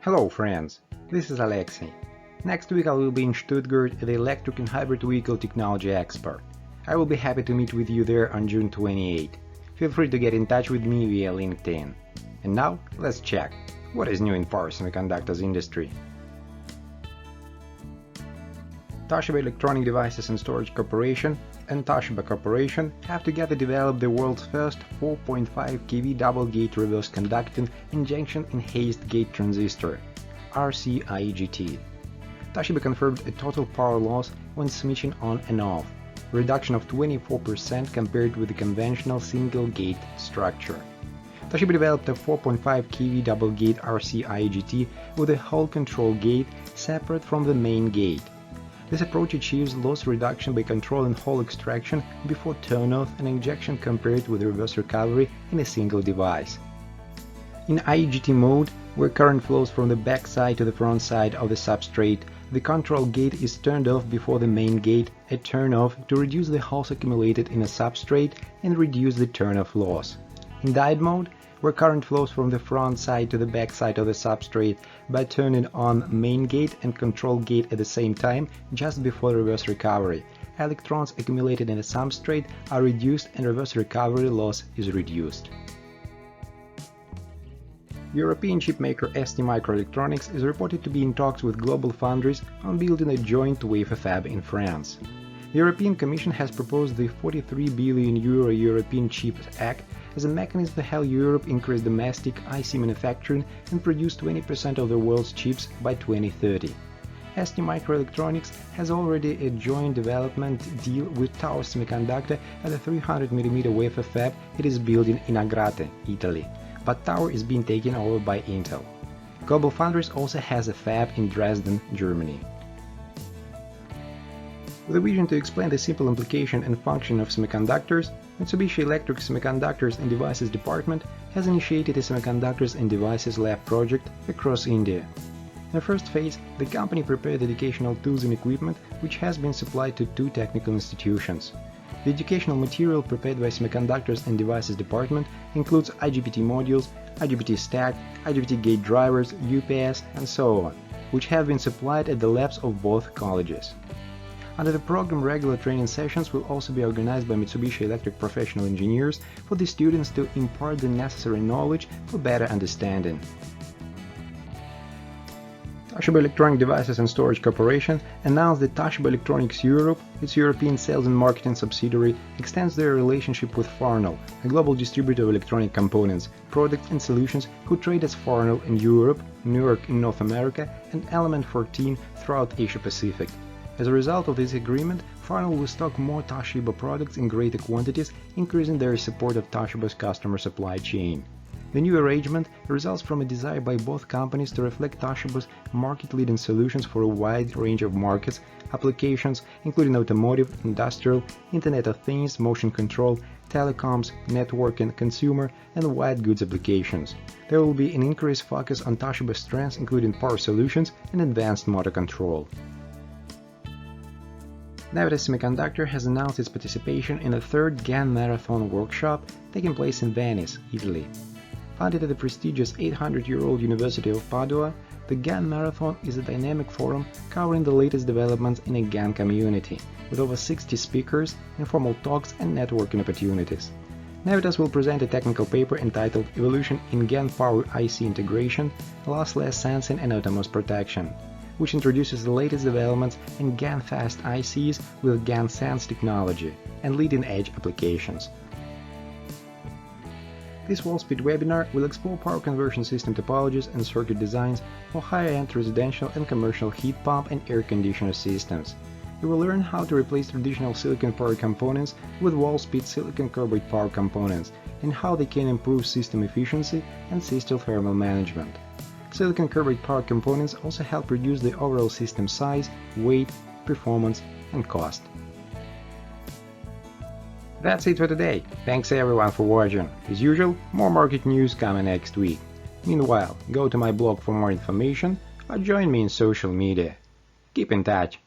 Hello friends, this is Alexey. Next week I will be in Stuttgart at the Electric and Hybrid Vehicle Technology Expo. I will be happy to meet with you there on June 28. Feel free to get in touch with me via LinkedIn. And now, let's check what is new in power semiconductors industry. Toshiba Electronic Devices and Storage Corporation and Toshiba Corporation have together developed the world's first 4.5 kV double-gate reverse conducting injection enhanced gate transistor, RC-IEGT. Toshiba confirmed a total power loss when switching on and off, a reduction of 24% compared with the conventional single-gate structure. Toshiba developed a 4.5 kV double-gate RC-IEGT with a whole control gate separate from the main gate. This approach achieves loss reduction by controlling whole extraction before turn-off and injection compared with reverse recovery in a single device. In IEGT mode, where current flows from the back side to the front side of the substrate, the control gate is turned off before the main gate at turn-off to reduce the holes accumulated in a substrate and reduce the turn-off loss. In diode mode, where current flows from the front side to the back side of the substrate by turning on main gate and control gate at the same time just before reverse recovery, electrons accumulated in the substrate are reduced and reverse recovery loss is reduced. European chipmaker STMicroelectronics is reported to be in talks with GlobalFoundries on building a joint wafer fab in France. The European Commission has proposed the €43 billion European Chips Act as a mechanism to help Europe increase domestic IC manufacturing and produce 20% of the world's chips by 2030. STMicroelectronics has already a joint development deal with Tower Semiconductor at a 300mm wafer fab it is building in Agrate, Italy, but Tower is being taken over by Intel. GlobalFoundries also has a fab in Dresden, Germany. With a vision to explain the simple implication and function of semiconductors, Mitsubishi Electric Semiconductors and Devices Department has initiated a Semiconductors and Devices Lab project across India. In the first phase, the company prepared educational tools and equipment which has been supplied to 2 technical institutions. The educational material prepared by Semiconductors and Devices Department includes IGBT modules, IGBT stack, IGBT gate drivers, UPS, and so on, which have been supplied at the labs of both colleges. Under the program, regular training sessions will also be organized by Mitsubishi Electric professional engineers for the students to impart the necessary knowledge for better understanding. Toshiba Electronic Devices and Storage Corporation announced that Toshiba Electronics Europe, its European sales and marketing subsidiary, extends their relationship with Farnell, a global distributor of electronic components, products and solutions who trade as Farnell in Europe, Newark in North America, and Element 14 throughout Asia Pacific. As a result of this agreement, Farnell will stock more Toshiba products in greater quantities, increasing their support of Toshiba's customer supply chain. The new arrangement results from a desire by both companies to reflect Toshiba's market-leading solutions for a wide range of markets, applications, including automotive, industrial, Internet of Things, motion control, telecoms, networking, consumer, and white goods applications. There will be an increased focus on Toshiba's strengths, including power solutions and advanced motor control. Navitas Semiconductor has announced its participation in the 3rd GaN Marathon workshop taking place in Venice, Italy. Founded at the prestigious 800-year-old University of Padua, the GaN Marathon is a dynamic forum covering the latest developments in a GaN community, with over 60 speakers, informal talks and networking opportunities. Navitas will present a technical paper entitled Evolution in GaN Power IC Integration, Lossless Sensing and Autonomous Protection, which introduces the latest developments in GaN-fast ICs with GaN-Sense technology and leading-edge applications. This Wolfspeed webinar will explore power conversion system topologies and circuit designs for higher-end residential and commercial heat pump and air conditioner systems. You will learn how to replace traditional silicon power components with Wolfspeed silicon carbide power components and how they can improve system efficiency and system thermal management. Silicon carbide power components also help reduce the overall system size, weight, performance, and cost. That's it for today. Thanks everyone for watching. As usual, more market news coming next week. Meanwhile, go to my blog for more information or join me in social media. Keep in touch.